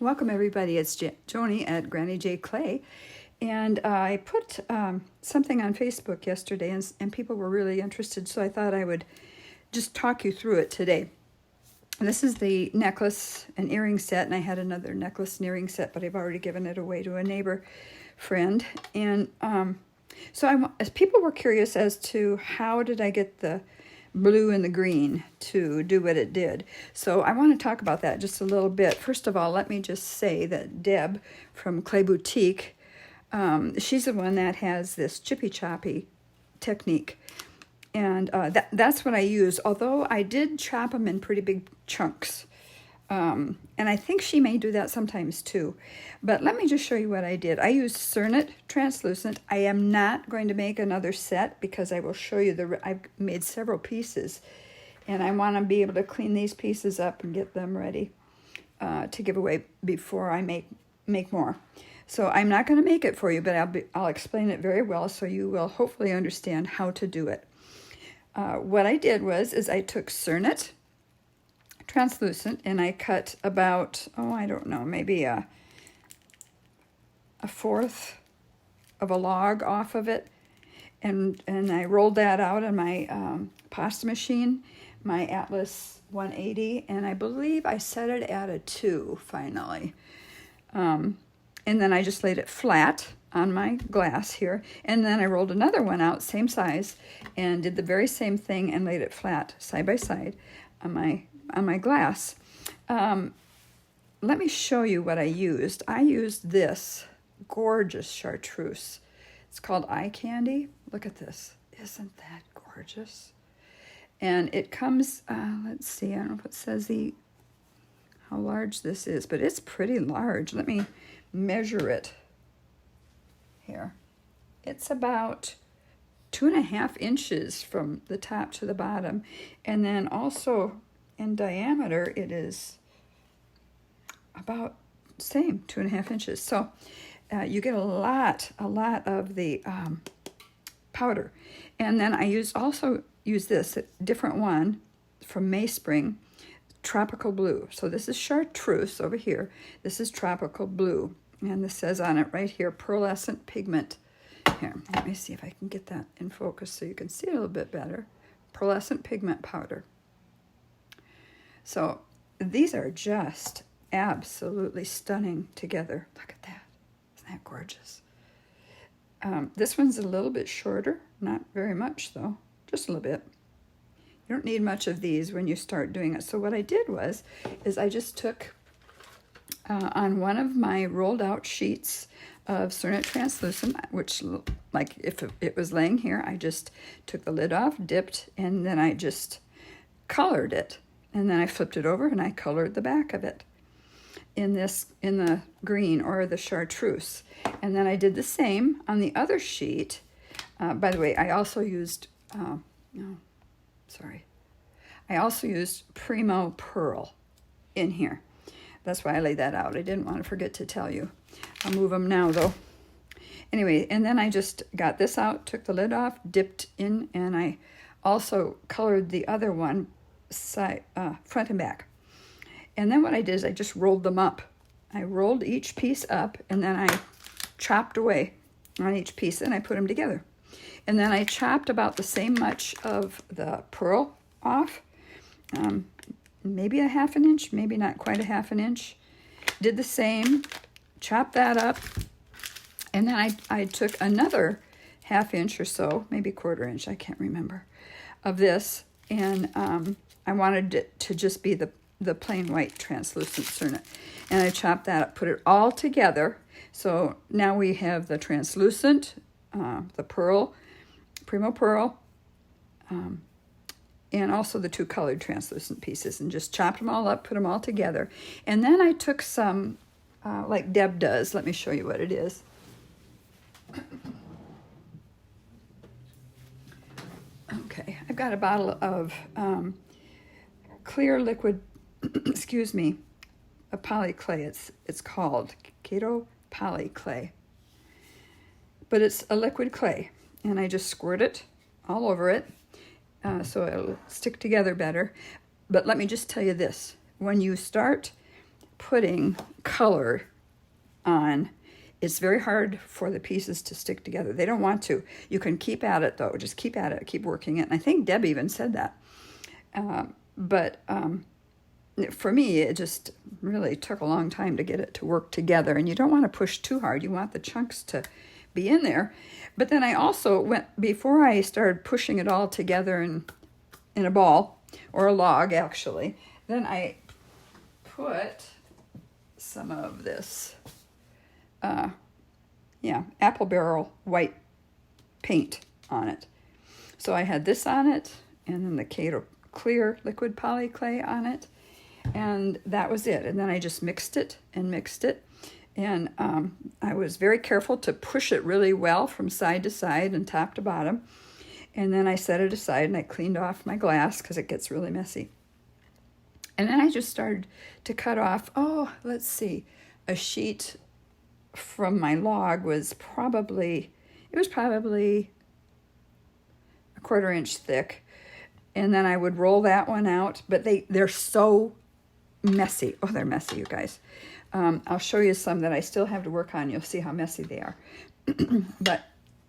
Welcome everybody, it's Joni at Granny J Clay, and I put something on Facebook yesterday and people were really interested, so I thought I would just talk you through it today. And this is the necklace and earring set, and I had another necklace and earring set, but I've already given it away to a neighbor friend. And as people were curious as to how did I get the blue and the green to do what it did. So I want to talk about that just a little bit. First of all, let me just say that Deb from Clayboutique, she's the one that has this chippy-choppy technique. And that's what I use, although I did chop them in pretty big chunks. And I think she may do that sometimes too. But let me just show you what I did. I used Cernet translucent. I am not going to make another set because I will show you I've made several pieces. And I want to be able to clean these pieces up and get them ready to give away before I make more. So I'm not going to make it for you, but I'll explain it very well so you will hopefully understand how to do it. What I did is I took Cernet translucent and I cut about, I don't know, maybe a fourth of a log off of it, and I rolled that out on my pasta machine, my Atlas 180, and I believe I set it at a 2 finally. And then I just laid it flat on my glass here, and then I rolled another one out, same size, and did the very same thing and laid it flat side by side on my glass. Let me show you what I used. I used this gorgeous chartreuse. It's called Eye Candy. Look at this. Isn't that gorgeous? And it comes, let's see, I don't know if it says how large this is, but it's pretty large. Let me measure it here. It's about 2.5 inches from the top to the bottom, and then also in diameter it is about same 2.5 inches. So you get a lot of the powder. And then I also use this, a different one from Mayspring, Tropical Blue. So this is chartreuse over here. This is Tropical Blue. And this says on it right here, pearlescent pigment. Here, let me see if I can get that in focus so you can see it a little bit better. Pearlescent pigment powder. So these are just absolutely stunning together. Look at that. Isn't that gorgeous? This one's a little bit shorter. Not very much though. Just a little bit. You don't need much of these when you start doing it. So what I did is I just took on one of my rolled out sheets of Cernet translucent, which, like if it was laying here, I just took the lid off, dipped, and then I just colored it. And then I flipped it over and I colored the back of it in the green or the chartreuse. And then I did the same on the other sheet. By the way, I also used, I also used Primo Pearl in here. That's why I laid that out. I didn't want to forget to tell you. I'll move them now though. Anyway, and then I just got this out, took the lid off, dipped in, and I also colored the other one side, front and back. And then what I did is I just rolled them up. I rolled each piece up and then I chopped away on each piece and I put them together. And then I chopped about the same much of the pearl off, maybe a 1/2 inch, maybe not quite a 1/2 inch. Did the same, chopped that up, and then I took another 1/2 inch or so, maybe 1/4 inch, I can't remember, of this, and I wanted it to just be the plain white translucent Cernet. And I chopped that up, put it all together. So now we have the translucent, the pearl, Primo Pearl, and also the 2 colored translucent pieces, and just chopped them all up, put them all together. And then I took some, like Deb does. Let me show you what it is. Okay, I've got a bottle of clear liquid, excuse me, a poly clay. It's called Keto Poly Clay. But it's a liquid clay, and I just squirt it all over it so it'll stick together better. But let me just tell you this. When you start putting color on, it's very hard for the pieces to stick together. They don't want to. You can keep at it, though. Just keep at it. Keep working it. And I think Deb even said that. But for me, it just really took a long time to get it to work together. And you don't want to push too hard. You want the chunks to be in there. But then I also went, before I started pushing it all together in a ball, or a log, actually, then I put some of this, apple barrel white paint on it. So I had this on it, and then the Kato clear liquid poly clay on it, and that was it. And then I just mixed it, and I was very careful to push it really well from side to side and top to bottom. And then I set it aside, and I cleaned off my glass because it gets really messy. And then I just started to cut off, let's see, a sheet from my log was probably a 1/4 inch thick. And then I would roll that one out, but they're so messy. Oh, they're messy, you guys. I'll show you some that I still have to work on. You'll see how messy they are. But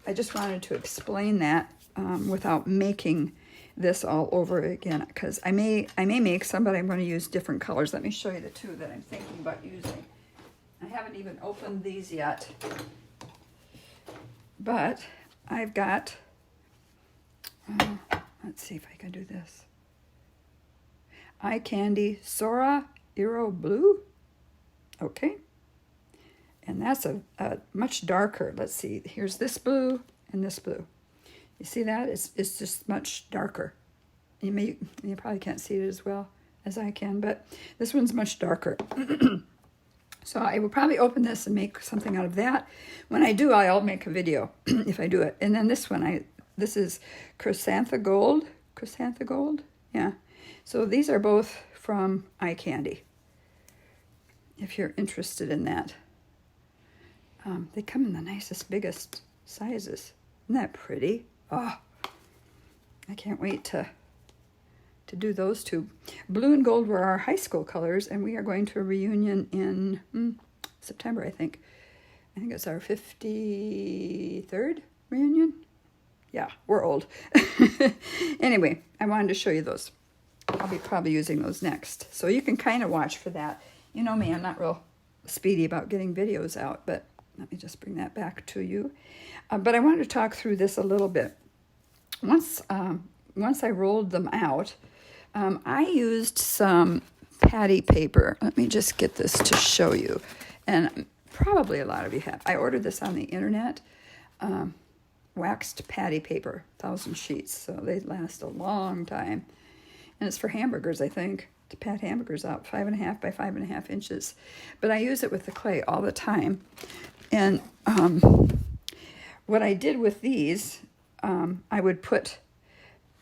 I just wanted to explain that without making this all over again, because I may make some, but I'm going to use different colors. Let me show you the two that I'm thinking about using. I haven't even opened these yet, but I've got, let's see if I can do this. Eye Candy Sora Eero Blue. Okay. And that's a much darker. Let's see. Here's this blue and this blue. You see that? It's just much darker. You probably can't see it as well as I can, but this one's much darker. So I will probably open this and make something out of that. When I do, I'll make a video if I do it. And then this one, this is Chrysanthemum Gold. Chrysanthemum Gold? Yeah. So these are both from Eye Candy, if you're interested in that. They come in the nicest, biggest sizes. Isn't that pretty? Oh, I can't wait to do those two. Blue and gold were our high school colors, and we are going to a reunion in September, I think. I think it's our 53rd reunion. Yeah, we're old. Anyway, I wanted to show you those. I'll be probably using those next. So you can kind of watch for that. You know me, I'm not real speedy about getting videos out, but let me just bring that back to you. But I wanted to talk through this a little bit. Once I rolled them out, I used some patty paper. Let me just get this to show you. And probably a lot of you have. I ordered this on the internet. Waxed patty paper, 1,000 sheets. So they last a long time. And it's for hamburgers, I think, to pat hamburgers out, 5.5 by 5.5 inches. But I use it with the clay all the time. And what I did with these, I would put,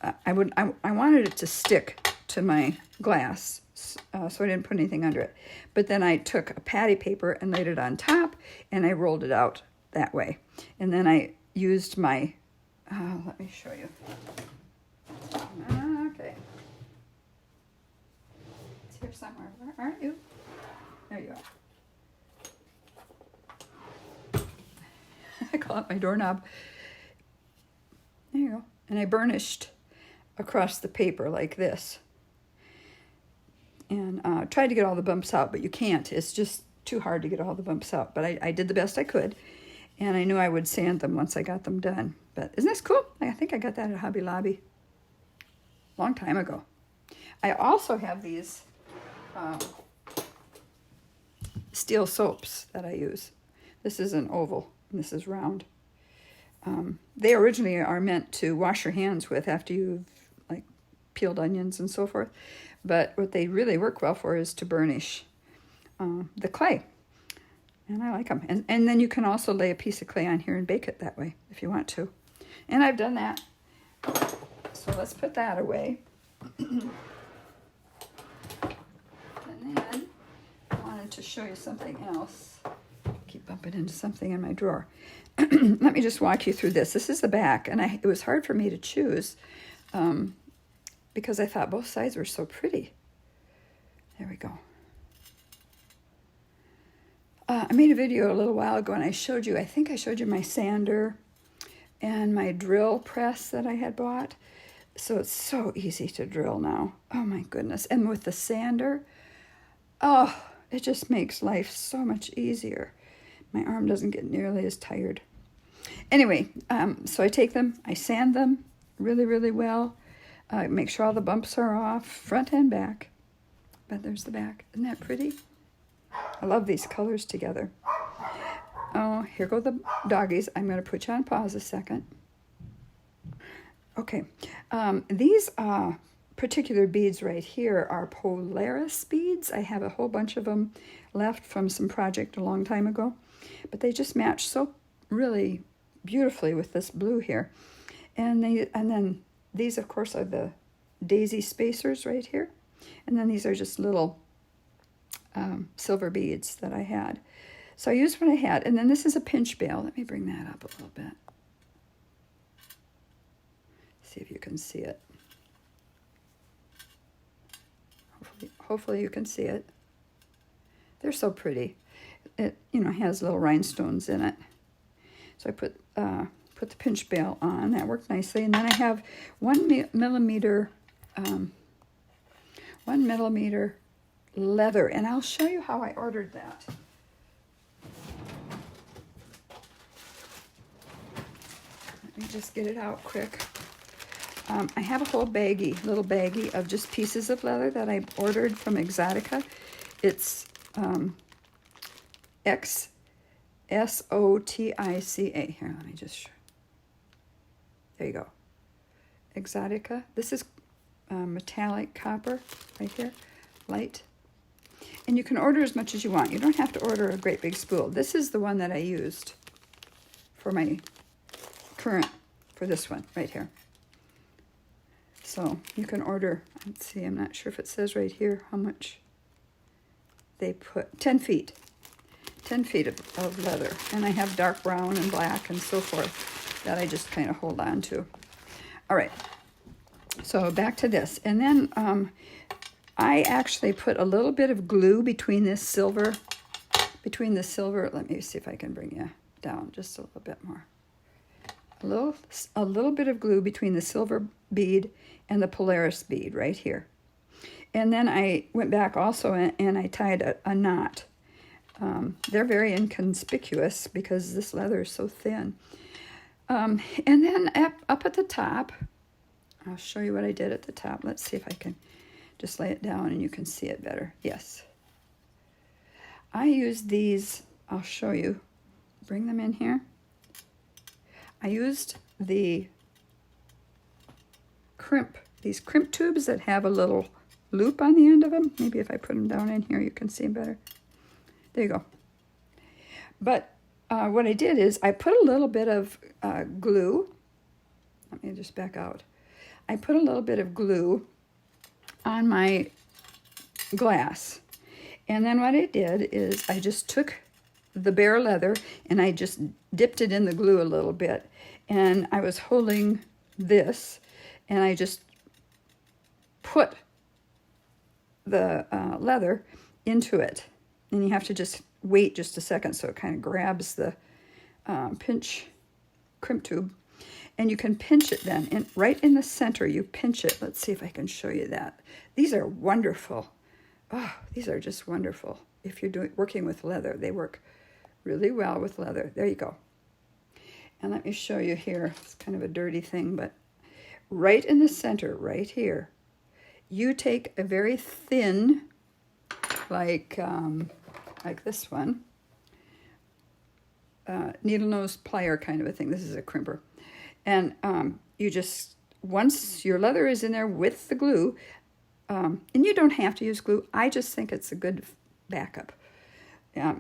I wanted it to stick to my glass, so I didn't put anything under it. But then I took a patty paper and laid it on top, and I rolled it out that way. And then I used my, let me show you. Okay. It's here somewhere. Where aren't you? There you are. I call it my doorknob. There you go. And I burnished across the paper like this. And tried to get all the bumps out, but you can't. It's just too hard to get all the bumps out. But I did the best I could. And I knew I would sand them once I got them done. But isn't this cool? I think I got that at Hobby Lobby a long time ago. I also have these steel soaps that I use. This is an oval, and this is round. They originally are meant to wash your hands with after you've like peeled onions and so forth. But what they really work well for is to burnish the clay. And I like them. And then you can also lay a piece of clay on here and bake it that way if you want to. And I've done that. So let's put that away. And then I wanted to show you something else. Keep bumping into something in my drawer. Let me just walk you through this. This is the back, and it was hard for me to choose because I thought both sides were so pretty. There we go. I made a video a little while ago and I think I showed you my sander and my drill press that I had bought. So it's so easy to drill now. Oh my goodness. And with the sander, oh, it just makes life so much easier. My arm doesn't get nearly as tired. Anyway, so I take them, I sand them really, really well. Make sure all the bumps are off, front and back. But there's the back. Isn't that pretty? I love these colors together. Oh, here go the doggies. I'm going to put you on pause a second. Okay, these particular beads right here are Polaris beads. I have a whole bunch of them left from some project a long time ago, but they just match so really beautifully with this blue here. And then these, of course, are the daisy spacers right here. And then these are just little silver beads that I had. So I used what I had. And then this is a pinch bail. Let me bring that up a little bit. See if you can see it. Hopefully you can see it. They're so pretty. It, has little rhinestones in it. So I put the pinch bail on. That worked nicely. And then I have 1 millimeter leather, and I'll show you how I ordered that. Let me just get it out quick. I have a whole little baggie of just pieces of leather that I ordered from Exotica. It's Exotica. Here, let me just show. There you go. Exotica. This is metallic copper right here, light. And you can order as much as you want. You don't have to order a great big spool. This is the one that I used for my for this one right here. So you can order, let's see, I'm not sure if it says right here how much they put, 10 feet. 10 feet of leather. And I have dark brown and black and so forth that I just kind of hold on to. All right, so back to this. And then I actually put a little bit of glue between the silver, let me see if I can bring you down just a little bit more. A little bit of glue between the silver bead and the Polaris bead right here. And then I went back also and I tied a knot. They're very inconspicuous because this leather is so thin. And then up at the top, I'll show you what I did at the top. Let's see if I can just lay it down and you can see it better. Yes. I used these, I'll show you. Bring them in here. I used these crimp tubes that have a little loop on the end of them. Maybe if I put them down in here, you can see better. There you go. But what I did is I put a little bit of glue. Let me just back out. I put a little bit of glue on my glass. And then what I did is I just took the bare leather and I just dipped it in the glue a little bit. And I was holding this and I just put the leather into it. And you have to just wait just a second so it kind of grabs the crimp tube. And you can pinch it then. And right in the center, you pinch it. Let's see if I can show you that. These are wonderful. Oh, these are just wonderful. If you're working with leather, they work really well with leather. There you go. And let me show you here. It's kind of a dirty thing, but right in the center, right here, you take a very thin, like this one, needle nose plier kind of a thing. This is a crimper. And you just, once your leather is in there with the glue, and you don't have to use glue, I just think it's a good backup.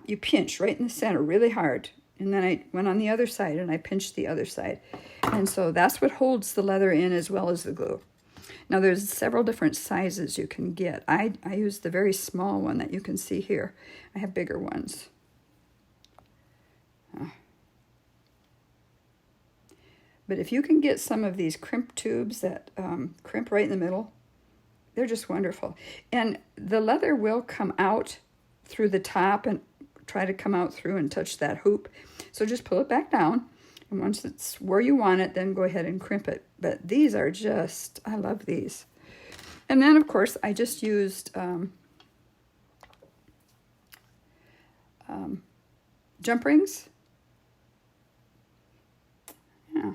You pinch right in the center really hard. And then I went on the other side and I pinched the other side. And so that's what holds the leather in as well as the glue. Now there's several different sizes you can get. I used the very small one that you can see here. I have bigger ones. But if you can get some of these crimp tubes that crimp right in the middle, they're just wonderful. And the leather will come out through the top and try to come out through and touch that hoop. So just pull it back down. And once it's where you want it, then go ahead and crimp it. But these are just, I love these. And then, of course, I just used jump rings. Yeah.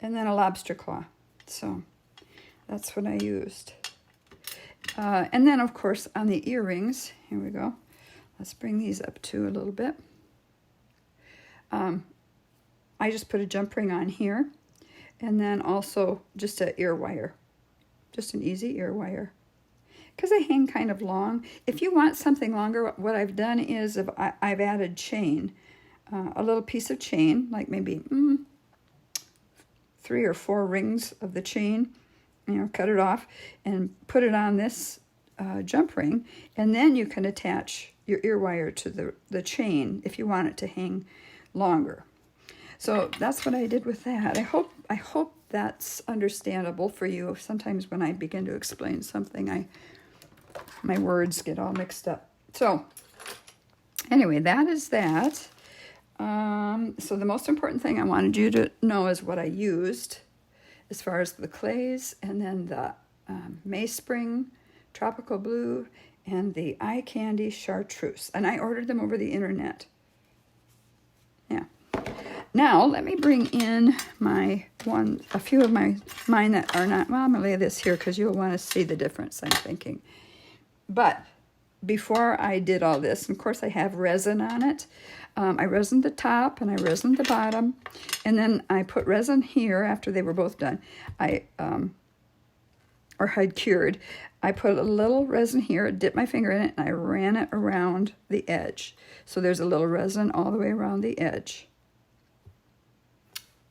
And then a lobster claw. So that's what I used. And then, of course, on the earrings, here we go. Let's bring these up too a little bit. I just put a jump ring on here, and then also just an ear wire, just an easy ear wire, because they hang kind of long. If you want something longer, what I've done is I've added chain, a little piece of chain, like maybe 3 or 4 rings of the chain, you know, cut it off and put it on this jump ring, and then you can attach your ear wire to the chain if you want it to hang longer. So that's what I did with that. I hope that's understandable for you. Sometimes when I begin to explain something, my words get all mixed up. So anyway, that is that. So the most important thing I wanted you to know is what I used as far as the clays, and then the Mayspring Tropical Blue and the Eye Candy Chartreuse. And I ordered them over the internet. Yeah. Now, let me bring in a few of mine that are not, well, I'm going to lay this here because you'll want to see the difference, I'm thinking. But before I did all this, and of course I have resin on it. I resined the top and I resined the bottom. And then I put resin here after they were both done. Or had cured. I put a little resin here, dipped my finger in it, and I ran it around the edge. So there's a little resin all the way around the edge.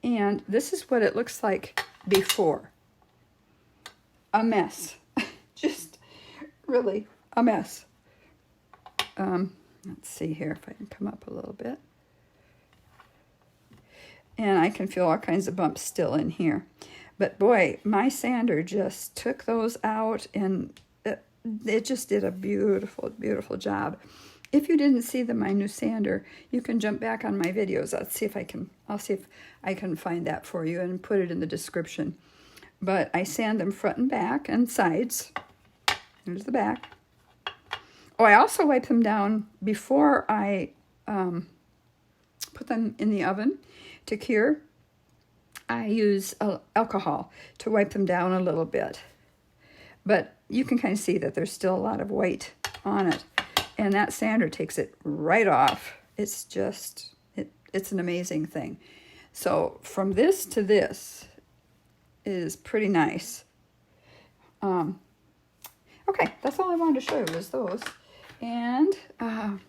And this is what it looks like before. A mess. Just really a mess. Let's see here if I can come up a little bit. And I can feel all kinds of bumps still in here. But boy, my sander just took those out, and it just did a beautiful, beautiful job. If you didn't see my new sander, you can jump back on my videos. I'll see if I can find that for you and put it in the description. But I sand them front and back and sides. Here's the back. Oh, I also wipe them down before I put them in the oven to cure. I use alcohol to wipe them down a little bit. But you can kind of see that there's still a lot of white on it. And that sander takes it right off. It's just, it's an amazing thing. So from this to this is pretty nice. Okay, that's all I wanted to show you was those. And then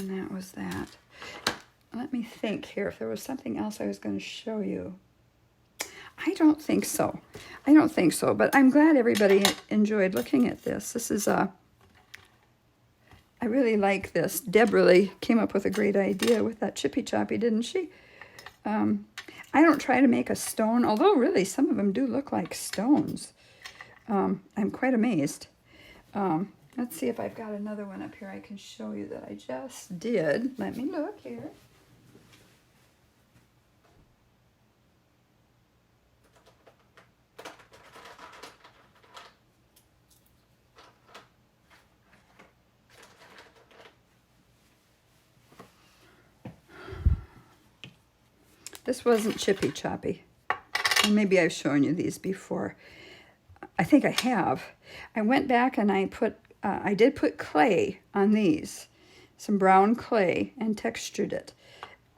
that was that. Let me think here if there was something else I was going to show you. I don't think so. But I'm glad everybody enjoyed looking at this. This is I really like this. Deb really came up with a great idea with that chippy-choppy, didn't she? I don't try to make a stone, although really some of them do look like stones. I'm quite amazed. Let's see if I've got another one up here I can show you that I just did. Let me look here. This wasn't chippy-choppy. And maybe I've shown you these before. I think I have. I went back and I did put clay on these, some brown clay, and textured it.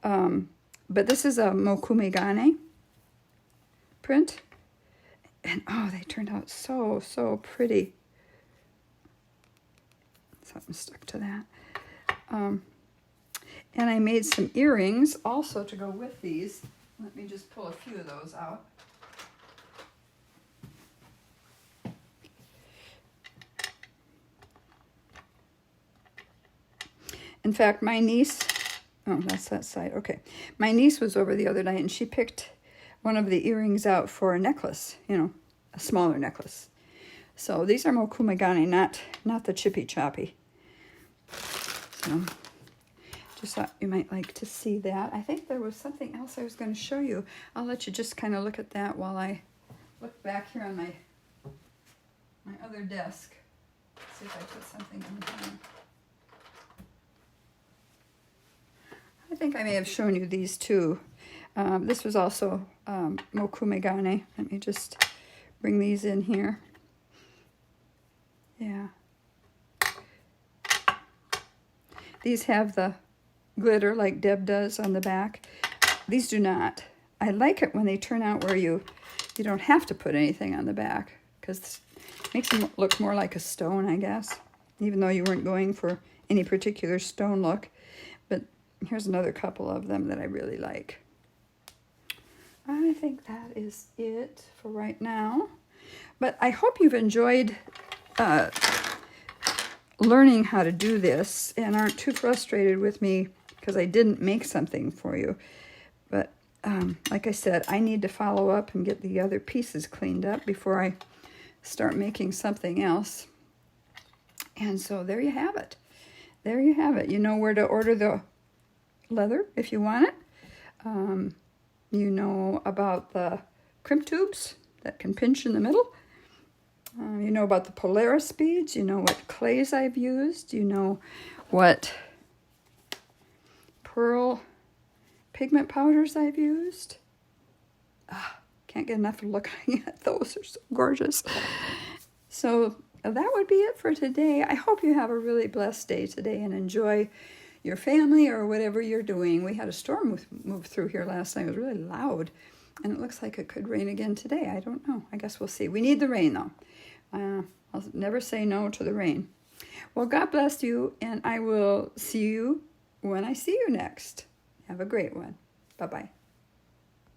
But this is a Mokumegane print. And oh, they turned out so, so pretty. Something stuck to that. And I made some earrings also to go with these. Let me just pull a few of those out. In fact, my niece, oh, that's that side, okay. My niece was over the other night and she picked one of the earrings out for a necklace, you know, a smaller necklace. So these are mokumagane, not the chippy-choppy. So just thought you might like to see that. I think there was something else I was going to show you. I'll let you just kind of look at that while I look back here on my other desk. See if I put something in here. I think I may have shown you these too. This was also mokumagane. Let me just bring these in here. Yeah. These have the glitter like Deb does on the back. These do not. I like it when they turn out where you don't have to put anything on the back, because it makes them look more like a stone, I guess, even though you weren't going for any particular stone look. But here's another couple of them that I really like. I think that is it for right now. But I hope you've enjoyed learning how to do this and aren't too frustrated with me because I didn't make something for you. But like I said, I need to follow up and get the other pieces cleaned up before I start making something else. And so there you have it. There you have it. You know where to order the leather if you want it. You know about the crimp tubes that can pinch in the middle. You know about the Polaris beads. You know what clays I've used. You know what pearl pigment powders I've used. Can't get enough of looking at those. They're so gorgeous. So that would be it for today. I hope you have a really blessed day today and enjoy your family or whatever you're doing. We had a storm move through here last night. It was really loud, and it looks like it could rain again today. I don't know. I guess we'll see. We need the rain, though. I'll never say no to the rain. Well, God bless you, and I will see you when I see you next. Have a great one. Bye-bye.